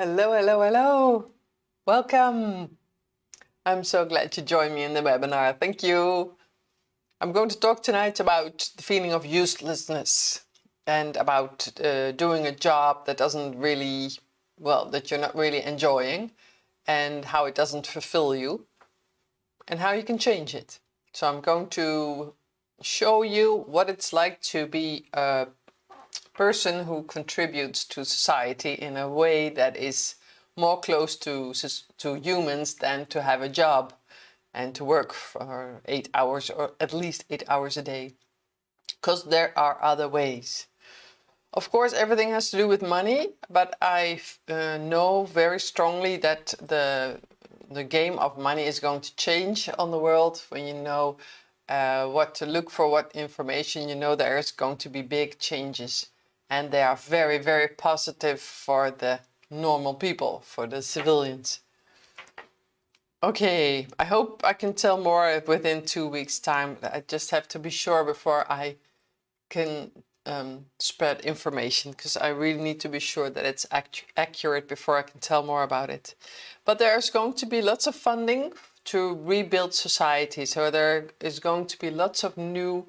Hello, hello, hello. Welcome. I'm so glad you joined me in the webinar. Thank you. I'm going to talk tonight about the feeling of uselessness and about doing a job that doesn't really, that you're not really enjoying, and how it doesn't fulfill you and how you can change it. So I'm going to show you what it's like to be a person who contributes to society in a way that is more close to humans than to have a job and to work for 8 hours or at least 8 hours a day, because there are other ways. Of course, everything has to do with money, but I know very strongly that the game of money is going to change on the world. When you know what to look for, what information, you know there's going to be big changes. And they are very, very positive for the normal people, for the civilians. Okay, I hope I can tell more within 2 weeks' time. I just have to be sure before I can spread information, because I really need to be sure that it's accurate before I can tell more about it. But there's going to be lots of funding to rebuild society. So there is going to be lots of new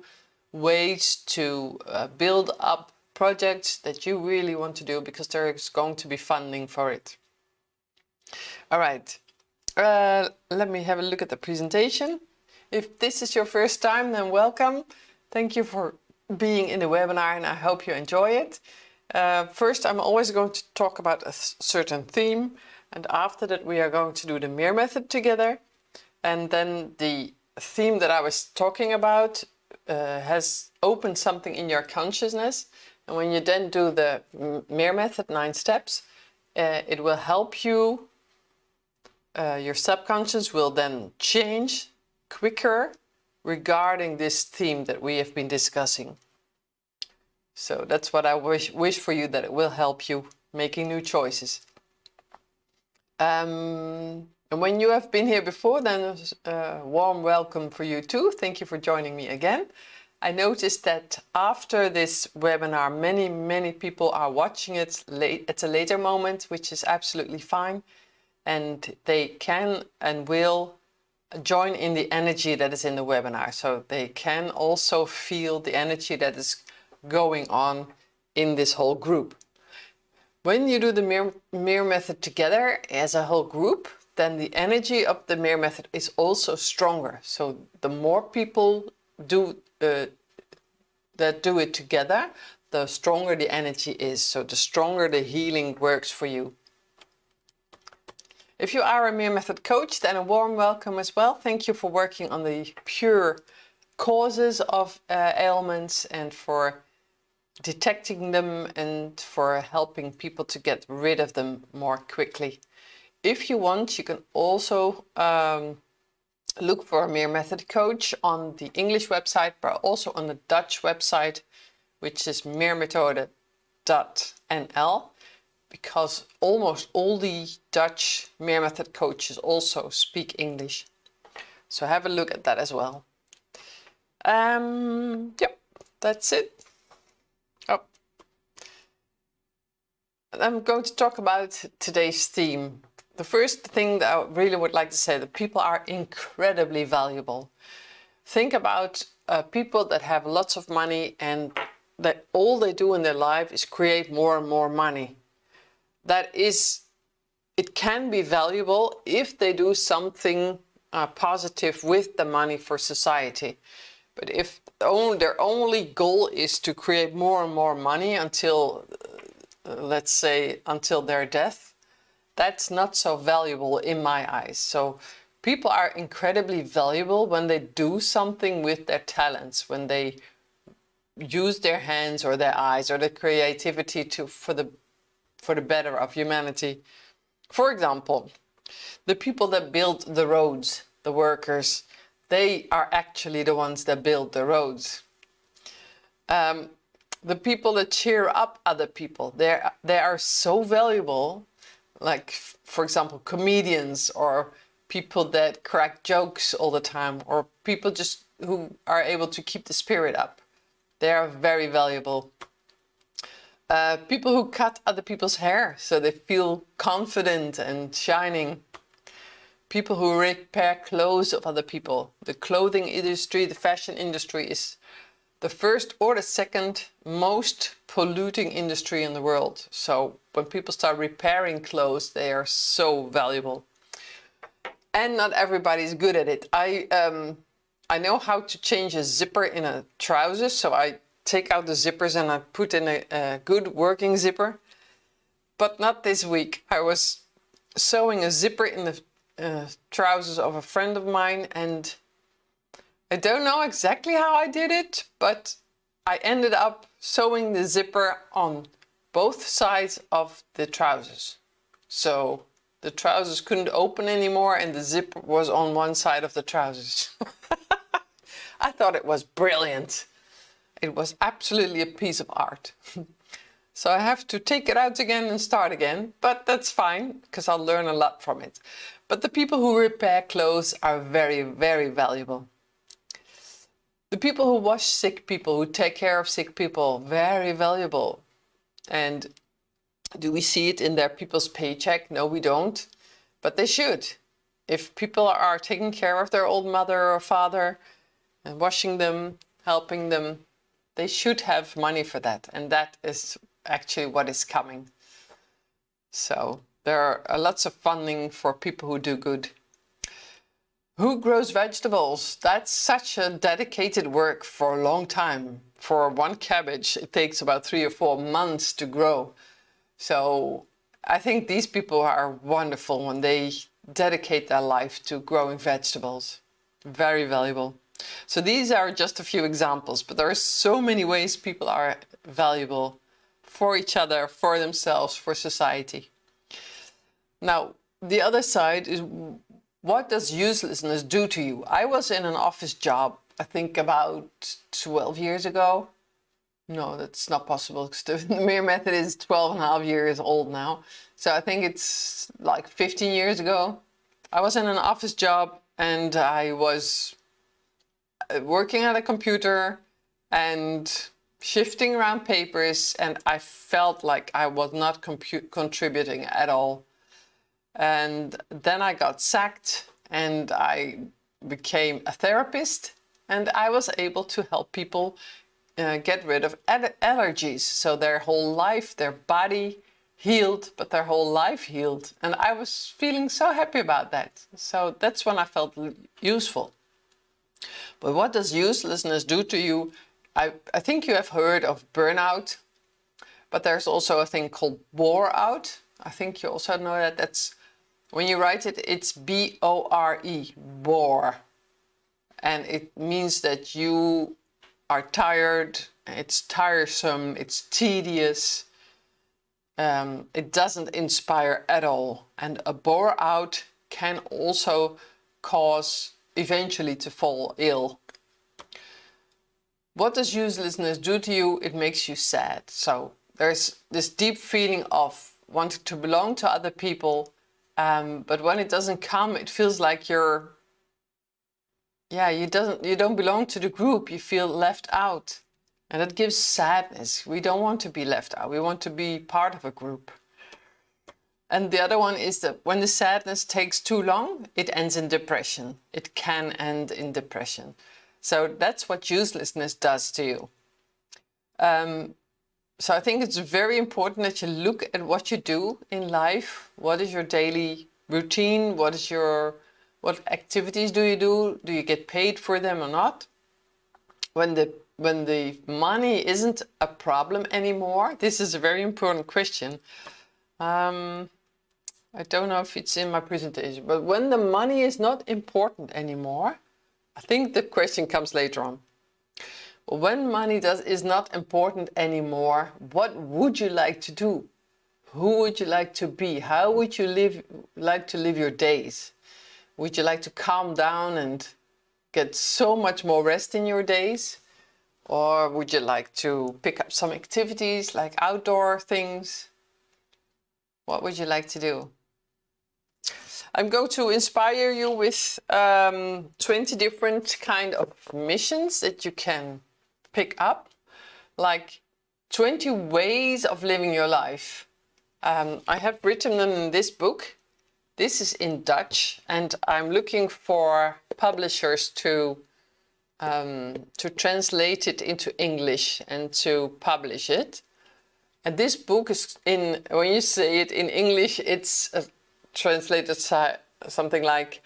ways to build up projects that you really want to do, because there is going to be funding for it. All right, let me have a look at the presentation. If this is your first time, then welcome. Thank you for being in the webinar, and I hope you enjoy it. First, I'm always going to talk about a certain theme, and after that we are going to do the MIR-Method together. And then the theme that I was talking about has opened something in your consciousness. And when you then do the MIR-Method, 9 steps, it will help you. Your subconscious will then change quicker regarding this theme that we have been discussing. So that's what I wish for you, that it will help you making new choices. And when you have been here before, then a warm welcome for you too. Thank you for joining me again. I noticed that after this webinar, many people are watching it at a later moment, which is absolutely fine. And they can and will join in the energy that is in the webinar. So they can also feel the energy that is going on in this whole group. When you do the MIR-Method together as a whole group, then the energy of the MIR-Method is also stronger. So the more people that do it together, the stronger the energy is. So the stronger the healing works for you. If you are a MIR-Method coach, then a warm welcome as well. Thank you for working on the pure causes of ailments and for detecting them and for helping people to get rid of them more quickly. If you want, you can also look for a MIR-Method coach on the English website, but also on the Dutch website, which is MIR-Method.nl, because almost all the Dutch MIR-Method coaches also speak English. So have a look at that as well. Yep, that's it. Oh. I'm going to talk about today's theme. The first thing that I really would like to say, that people are incredibly valuable. Think about people that have lots of money and that all they do in their life is create more and more money. It can be valuable if they do something positive with the money for society. But if their only goal is to create more and more money until, let's say, until their death, that's not so valuable in my eyes. So people are incredibly valuable when they do something with their talents, when they use their hands or their eyes or their creativity for the better of humanity. For example, the people that build the roads, the workers, they are actually the ones that build the roads. The people that cheer up other people, they are so valuable. Like, for example, comedians or people that crack jokes all the time, or people just who are able to keep the spirit up. They are very valuable. People who cut other people's hair so they feel confident and shining. People who repair clothes of other people. The clothing industry, the fashion industry is the first or the second most polluting industry in the world. So when people start repairing clothes, they are so valuable. And not everybody's good at it. I know how to change a zipper in a trouser, so I take out the zippers and I put in a good working zipper. But not this week. I was sewing a zipper in the trousers of a friend of mine, and I don't know exactly how I did it, but I ended up sewing the zipper on both sides of the trousers. So the trousers couldn't open anymore and the zipper was on one side of the trousers. I thought it was brilliant. It was absolutely a piece of art. So I have to take it out again and start again, but that's fine because I'll learn a lot from it. But the people who repair clothes are very, very valuable. The people who wash sick people, who take care of sick people, very valuable. And do we see it in their people's paycheck? No, we don't, but they should. If people are taking care of their old mother or father and washing them, helping them, they should have money for that. And that is actually what is coming. So there are lots of funding for people who do good. Who grows vegetables? That's such a dedicated work for a long time. For one cabbage, it takes about 3 or 4 months to grow. So I think these people are wonderful when they dedicate their life to growing vegetables. Very valuable. So these are just a few examples, but there are so many ways people are valuable for each other, for themselves, for society. Now, the other side is, what does uselessness do to you? I was in an office job, I think about 12 years ago. No, that's not possible because the MIR-Method is 12 and a half years old now. So I think it's like 15 years ago. I was in an office job and I was working at a computer and shifting around papers, and I felt like I was not contributing at all. And then I got sacked and I became a therapist, and I was able to help people get rid of allergies. So their whole life, their body healed, but their whole life healed. And I was feeling so happy about that. So that's when I felt useful. But what does uselessness do to you? I think you have heard of burnout, but there's also a thing called bore out. I think you also know that. That's when you write it, it's B-O-R-E, bore. And it means that you are tired, it's tiresome, it's tedious, it doesn't inspire at all. And a bore out can also cause eventually to fall ill. What does uselessness do to you? It makes you sad. So there's this deep feeling of wanting to belong to other people, but when it doesn't come, it feels like you don't belong to the group. You feel left out, and it gives sadness. We don't want to be left out. We want to be part of a group. And the other one is that when the sadness takes too long, it ends in depression. It can end in depression. So that's what uselessness does to you. So I think it's very important that you look at what you do in life. What is your daily routine? What activities do you do? Do you get paid for them or not? When the money isn't a problem anymore, this is a very important question. I don't know if it's in my presentation, but when the money is not important anymore, I think the question comes later on. When money is not important anymore, what would you like to do? Who would you like to be? How would you like to live your days? Would you like to calm down and get so much more rest in your days? Or would you like to pick up some activities like outdoor things? What would you like to do? I'm going to inspire you with 20 different kind of missions that you can pick up. Like 20 ways of living your life. I have written them in this book. This is in Dutch, and I'm looking for publishers to translate it into English and to publish it. And this book is when you say it in English, it's translated something like,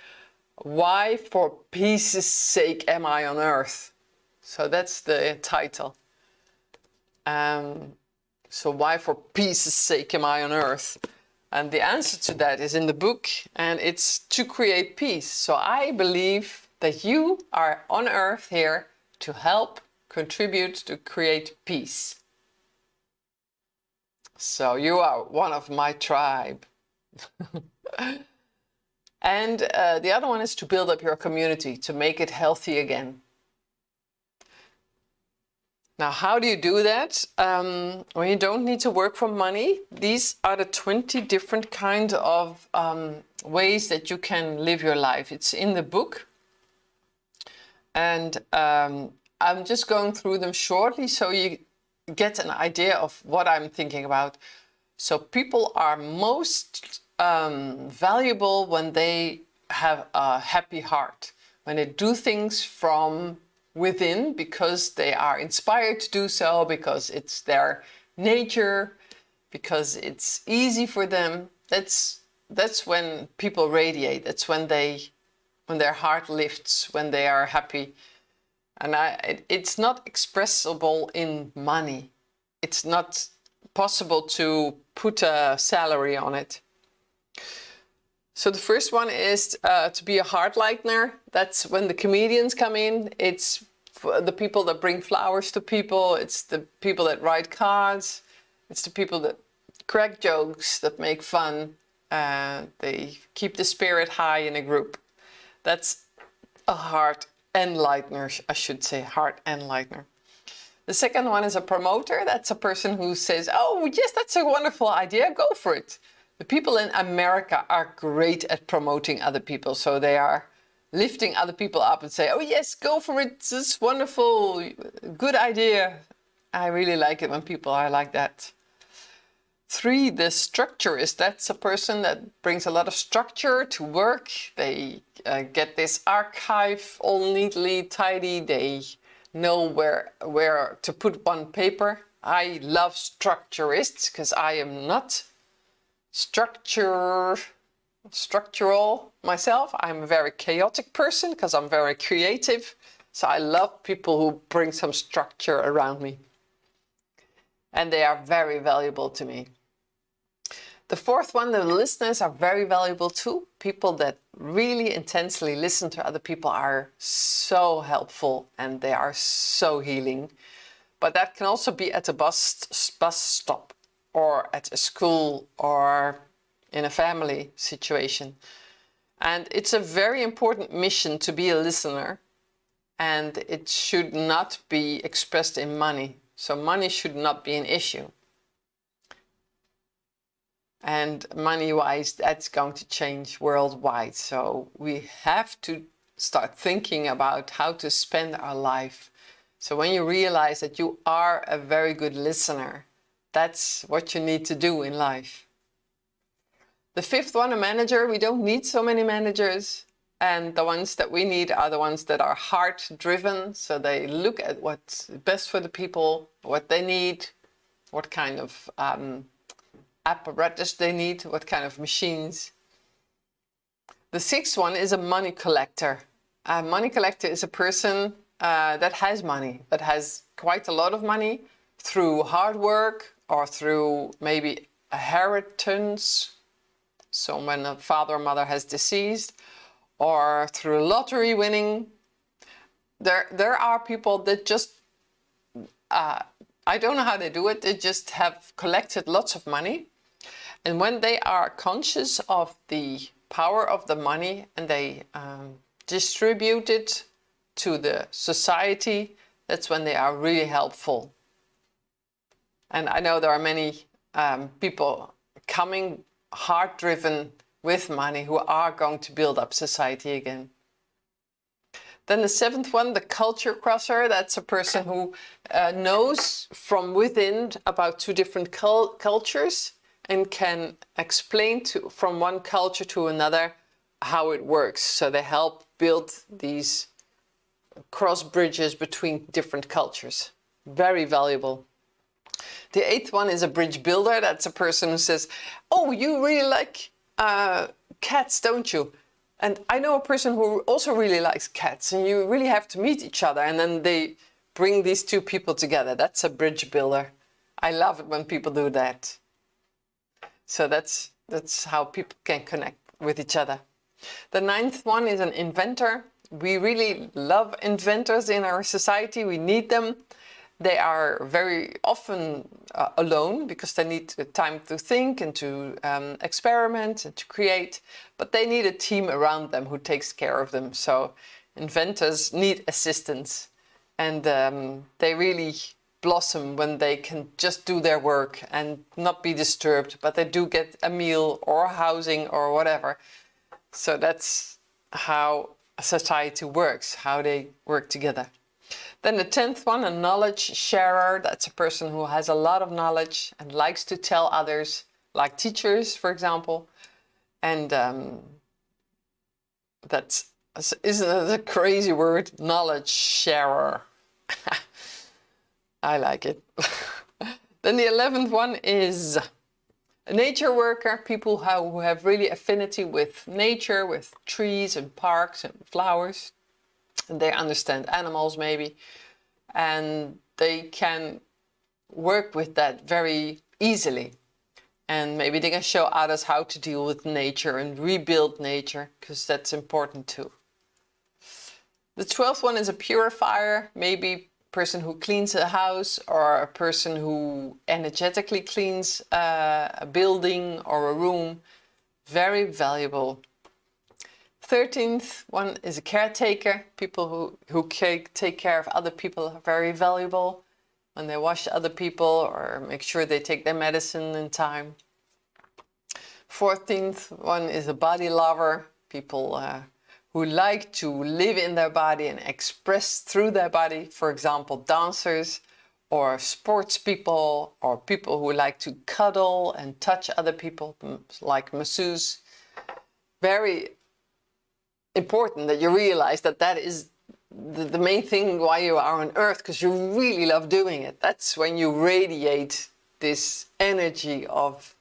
"Why for peace's sake am I on earth?" So that's the title. So why for peace's sake am I on earth? And the answer to that is in the book, and it's to create peace. So I believe that you are on earth here to help contribute to create peace. So you are one of my tribe. And the other one is to build up your community, to make it healthy again. Now, how do you do that? When you don't need to work for money, these are the 20 different kinds of ways that you can live your life. It's in the book. And I'm just going through them shortly so you get an idea of what I'm thinking about. So people are most valuable when they have a happy heart, when they do things from within because they are inspired to do so, because it's their nature, because it's easy for them. That's when people radiate. That's when their heart lifts, when they are happy. And it's not expressible in money. It's not possible to put a salary on it. So the first one is to be a heart lightener. That's when the comedians come in. It's the people that bring flowers to people. It's the people that write cards. It's the people that crack jokes, that make fun. They keep the spirit high in a group. That's a heart enlightener, I should say, heart enlightener. The second one is a promoter. That's a person who says, "Oh, yes, that's a wonderful idea, go for it." The people in America are great at promoting other people. So they are lifting other people up and say, "Oh, yes, go for it. This is wonderful. Good idea." I really like it when people are like that. 3, the structurist. That's a person that brings a lot of structure to work. They get this archive all neatly tidy. They know where to put one paper. I love structurists because I am not structural myself. I'm a very chaotic person because I'm very creative. So I love people who bring some structure around me. And they are very valuable to me. The 4th one, the listeners, are very valuable too. People that really intensely listen to other people are so helpful and they are so healing. But that can also be at a bus stop or at a school or in a family situation. And it's a very important mission to be a listener, and it should not be expressed in money. So money should not be an issue. And money-wise, that's going to change worldwide. So we have to start thinking about how to spend our life. So when you realize that you are a very good listener, that's what you need to do in life. The 5th one, a manager. We don't need so many managers. And the ones that we need are the ones that are heart-driven. So they look at what's best for the people, what they need, what kind of apparatus they need, what kind of machines. The 6th one is a money collector. A money collector is a person that has money, that has quite a lot of money through hard work or through maybe a inheritance. So when a father or mother has deceased, or through lottery winning. There are people that just, I don't know how they do it, they just have collected lots of money. And when they are conscious of the power of the money and they distribute it to the society, that's when they are really helpful. And I know there are many people coming heart-driven with money who are going to build up society again. Then the 7th one, the culture crosser, that's a person who knows from within about 2 different cultures and can explain from one culture to another how it works. So they help build these cross bridges between different cultures. Very valuable. The 8th one is a bridge builder. That's a person who says, oh, you really like cats, don't you? And I know a person who also really likes cats, and you really have to meet each other. And then they bring these 2 people together. That's a bridge builder. I love it when people do that. So that's how people can connect with each other. The 9th one is an inventor. We really love inventors in our society. We need them. They are very often alone because they need time to think and to experiment and to create, but they need a team around them who takes care of them. So inventors need assistance, and they really blossom when they can just do their work and not be disturbed, but they do get a meal or housing or whatever. So that's how a society works, how they work together. Then the 10th one, a knowledge sharer. That's a person who has a lot of knowledge and likes to tell others, like teachers, for example. And isn't that a crazy word? Knowledge sharer. I like it. Then the 11th one is a nature worker, people who have really affinity with nature, with trees and parks and flowers. And they understand animals maybe, and they can work with that very easily. And maybe they can show others how to deal with nature and rebuild nature, because that's important too. The 12th one is a purifier, maybe a person who cleans a house or a person who energetically cleans a building or a room. Very valuable. 13th one is a caretaker. People who take care of other people are very valuable when they wash other people or make sure they take their medicine in time. 14th one is a body lover. People who like to live in their body and express through their body. For example, dancers or sports people or people who like to cuddle and touch other people, like masseuses. Very important that you realize that that is the main thing why you are on earth, because you really love doing it. That's when you radiate this energy of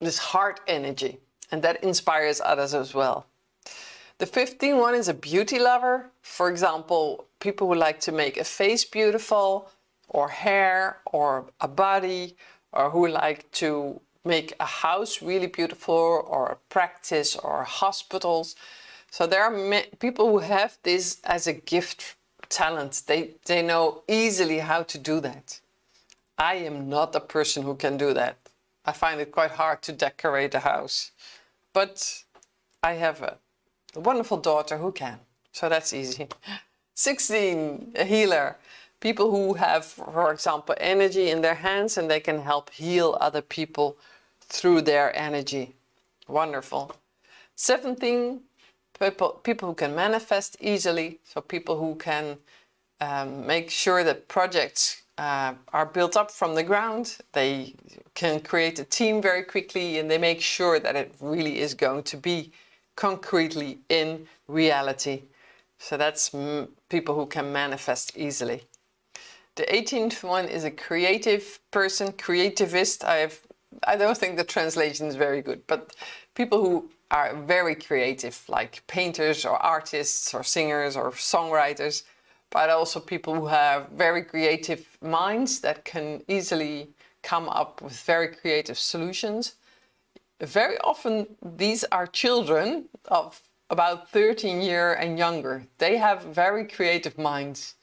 this heart energy, and that inspires others as well. The 15th one is a beauty lover. For example, people who like to make a face beautiful, or hair, or a body, or who like to make a house really beautiful, or a practice, or hospitals. So there are people who have this as a gift, talent. They know easily how to do that. I am not a person who can do that. I find it quite hard to decorate a house. But I have a wonderful daughter who can. So that's easy. 16, a healer. People who have, for example, energy in their hands and they can help heal other people through their energy. Wonderful. 17, people who can manifest easily. So people who can make sure that projects are built up from the ground. They can create a team very quickly and they make sure that it really is going to be concretely in reality. So that's people who can manifest easily. The 18th one is a creative person, creativist. I don't think the translation is very good, but people who are very creative, like painters or artists or singers or songwriters, but also people who have very creative minds that can easily come up with very creative solutions. Very often these are children of about 13 years and younger. They have very creative minds.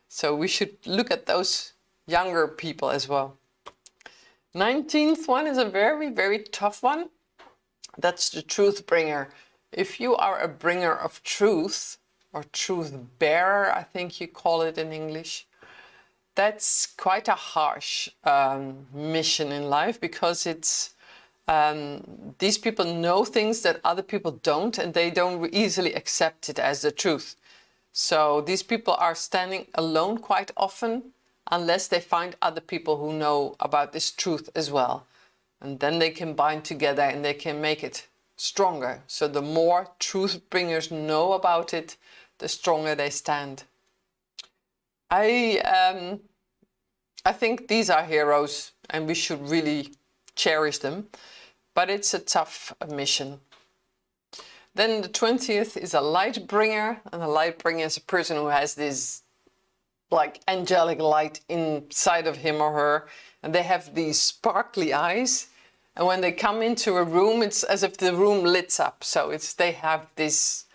So we should look at those younger people as well. 19th one is a very, very tough one. That's the truth bringer. If you are a bringer of truth, or truth bearer, I think you call it in English, that's quite a harsh mission in life, because it's These people know things that other people don't, and they don't easily accept it as the truth. So these people are standing alone quite often, unless they find other people who know about this truth as well. And then they can bind together and they can make it stronger. So the more truth bringers know about it, the stronger they stand. I think these are heroes and we should really cherish them, but it's a tough mission. Then the 20th is a light bringer, and a light bringer is a person who has this like angelic light inside of him or her, and they have these sparkly eyes, and when they come into a room, it's as if the room lights up. So they have this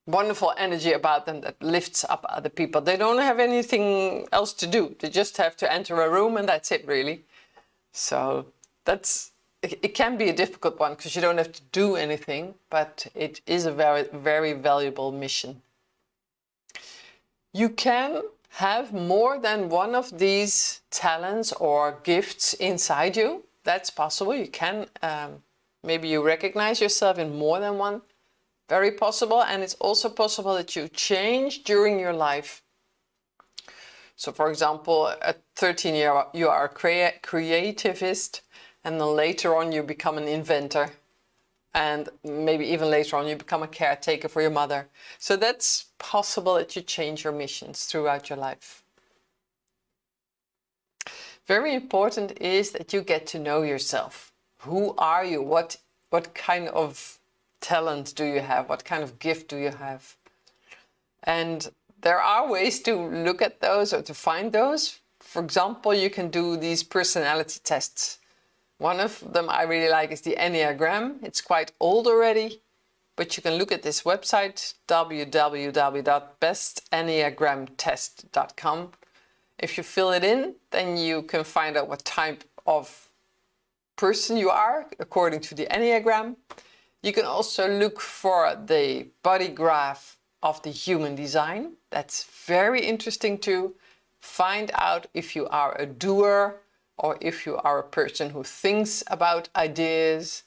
wonderful energy about them that lifts up other people. They don't have anything else to do. They just have to enter a room and that's it, really. So it can be a difficult one because you don't have to do anything, but it is a very, very valuable mission. You can have more than one of these talents or gifts inside you. That's possible. You can, maybe you recognize yourself in more than one. Very possible. And it's also possible that you change during your life. So for example, at 13 you are a creativist, and then later on you become an inventor. And maybe even later on you become a caretaker for your mother. So that's possible that you change your missions throughout your life. Very important is that you get to know yourself. Who are you? What kind of talent do you have? What kind of gift do you have? And there are ways to look at those or to find those. For example, you can do these personality tests. One of them I really like is the Enneagram. It's quite old already, but you can look at this website, www.bestenneagramtest.com. If you fill it in, then you can find out what type of person you are according to the Enneagram. You can also look for the body graph of the human design. That's very interesting to find out if you are a doer or if you are a person who thinks about ideas.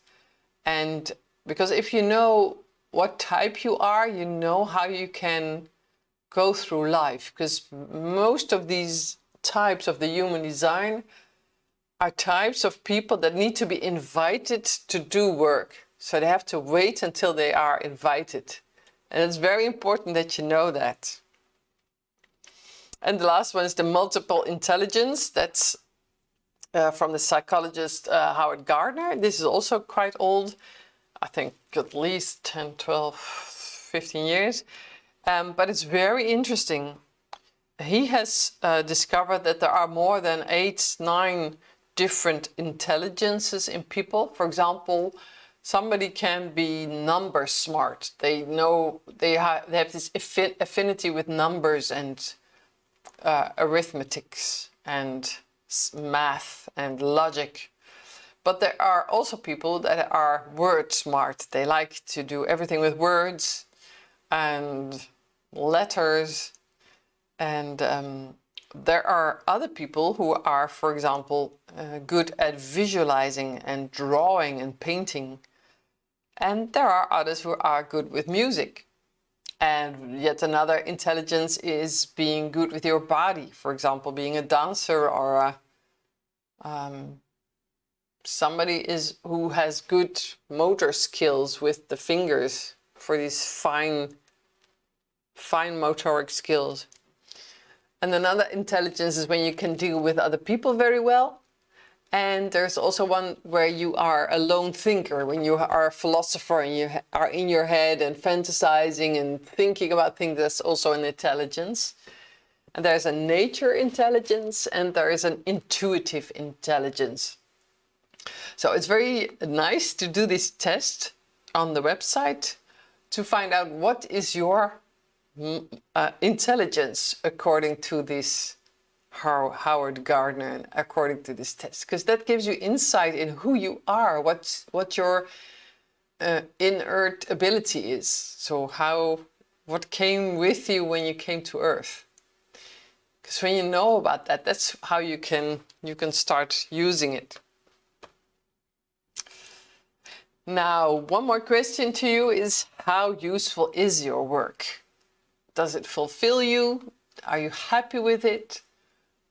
And because if you know what type you are, you know how you can go through life. Because most of these types of the human design are types of people that need to be invited to do work. So they have to wait until they are invited. And it's very important that you know that. And the last one is the multiple intelligence. That's from the psychologist Howard Gardner. This is also quite old, I think at least 10, 12, 15 years. But it's very interesting. He has discovered that there are more than 8, 9 different intelligences in people. For example, somebody can be number smart. They know they have this affinity with numbers and arithmetics and math and logic. But there are also people that are word smart. They like to do everything with words and letters. And there are other people who are, for example, good at visualizing and drawing and painting. And there are others who are good with music. And yet another intelligence is being good with your body. For example, being a dancer or somebody who has good motor skills with the fingers for these fine motoric skills. And another intelligence is when you can deal with other people very well. And there's also one where you are a lone thinker, when you are a philosopher and you are in your head and fantasizing and thinking about things. That's also an intelligence. And there's a nature intelligence and there is an intuitive intelligence. So it's very nice to do this test on the website to find out what is your intelligence according to this Howard Gardner and according to this test, because that gives you insight in who you are, what your inert ability is. So what came with you when you came to Earth. Because when you know about that, that's how you can start using it. Now, one more question to you is, how useful is your work? Does it fulfill you? Are you happy with it?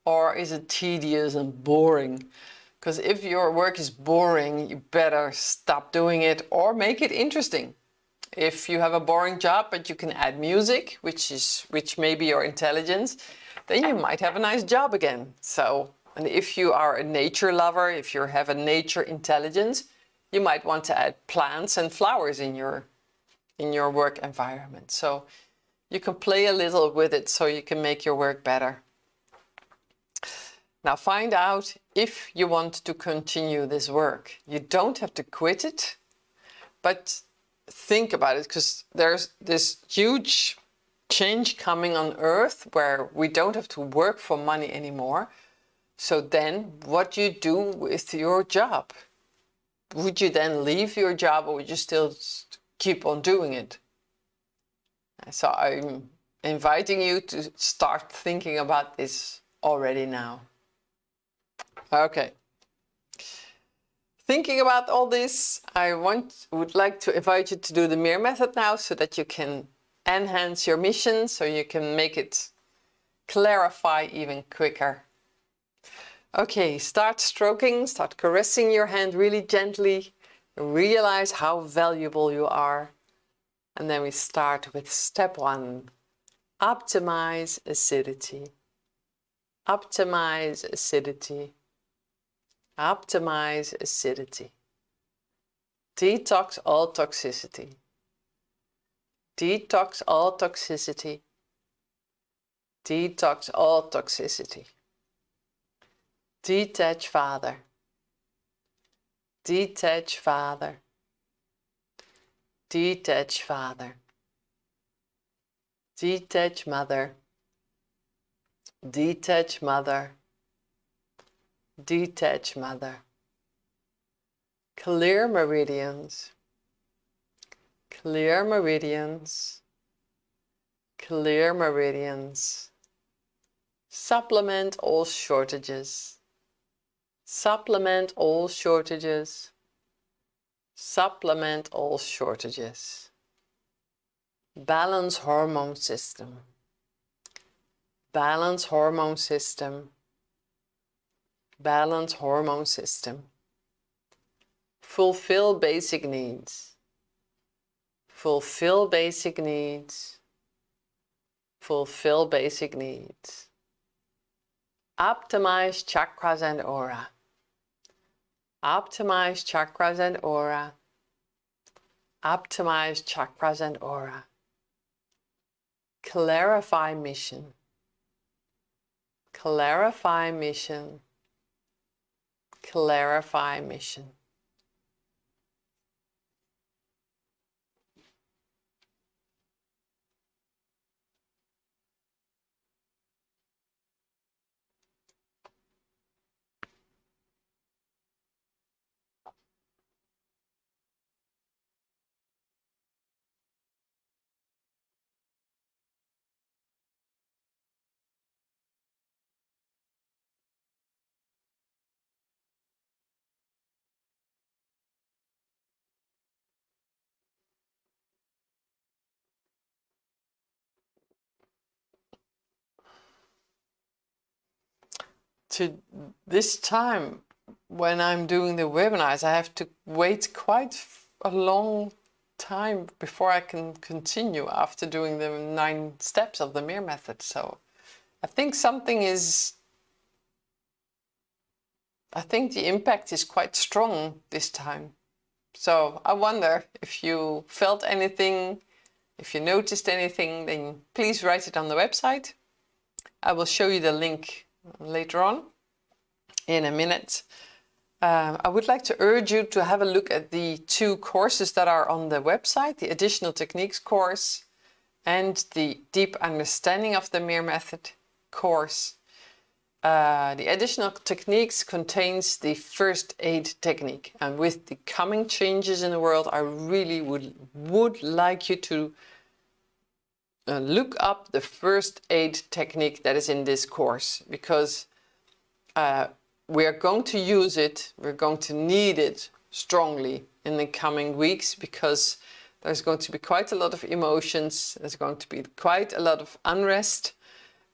Or is it tedious and boring? Because if your work is boring, you better stop doing it or make it interesting. If you have a boring job, but you can add music, which may be your intelligence, then you might have a nice job again. So, and if you are a nature lover, if you have a nature intelligence, you might want to add plants and flowers in your work environment. So you can play a little with it so you can make your work better. Now find out if you want to continue this work. You don't have to quit it, but think about it, because there's this huge change coming on Earth where we don't have to work for money anymore. So then what do you do with your job? Would you then leave your job, or would you still keep on doing it? So I'm inviting you to start thinking about this already now. Okay. Thinking about all this, I would like to invite you to do the MIR-Method now, so that you can enhance your mission, so you can make it clarify even quicker. Okay, start stroking, start caressing your hand really gently. Realize how valuable you are. And then we start with step 1. Optimize acidity. Optimize acidity. Optimize acidity. Detox all toxicity. Detox all toxicity. Detox all toxicity. Detach father. Detach father. Detach father. Detach mother. Detach mother. Detach mother. Clear meridians. Clear meridians. Clear meridians. Supplement all shortages. Supplement all shortages. Supplement all shortages. Balance hormone system. Balance hormone system. Balance hormone system. Fulfill basic needs. Fulfill basic needs. Fulfill basic needs. Optimize chakras and aura. Optimize chakras and aura. Optimize chakras and aura. Clarify mission. Clarify mission. Clarify mission. To this time, when I'm doing the webinars, I have to wait quite a long time before I can continue after doing the 9 steps of the MIR-Method. So I think the impact is quite strong this time. So I wonder if you felt anything, if you noticed anything, then please write it on the website. I will show you the link later on in a minute. I would like to urge you to have a look at the 2 courses that are on the website, the Additional Techniques course and the Deep Understanding of the MIR-Method course. The Additional Techniques contains the first aid technique, and with the coming changes in the world, I really would like you to look up the first aid technique that is in this course, because we are going to use it, we're going to need it strongly in the coming weeks, because there's going to be quite a lot of emotions. There's going to be quite a lot of unrest.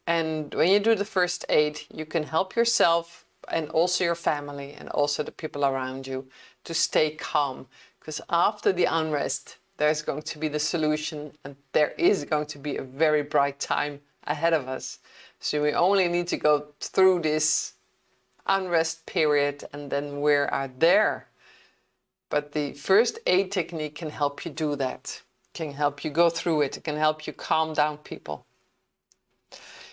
And when you do the first aid, you can help yourself and also your family and also the people around you to stay calm. Because after the unrest, there's going to be the solution, and there is going to be a very bright time ahead of us. So we only need to go through this unrest period and then we are there. But the first aid technique can help you do that, can help you go through it, it can help you calm down people.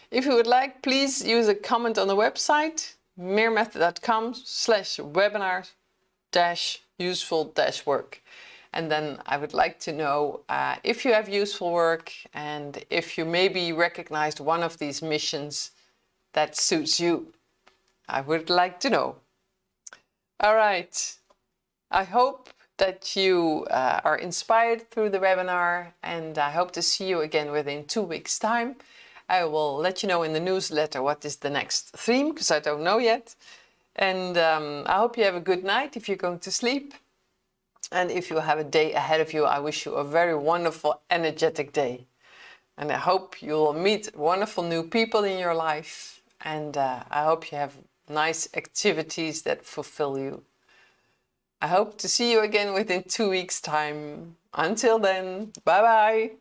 If you would like, please use a comment on the website, MIR-Method.com/webinar-useful-work. And then I would like to know if you have useful work and if you maybe recognized one of these missions that suits you. I would like to know. All right. I hope that you are inspired through the webinar, and I hope to see you again within 2 weeks' time. I will let you know in the newsletter what is the next theme, because I don't know yet. And I hope you have a good night if you're going to sleep. And if you have a day ahead of you, I wish you a very wonderful, energetic day. And I hope you will meet wonderful new people in your life. And I hope you have nice activities that fulfill you. I hope to see you again within 2 weeks' time. Until then, bye-bye.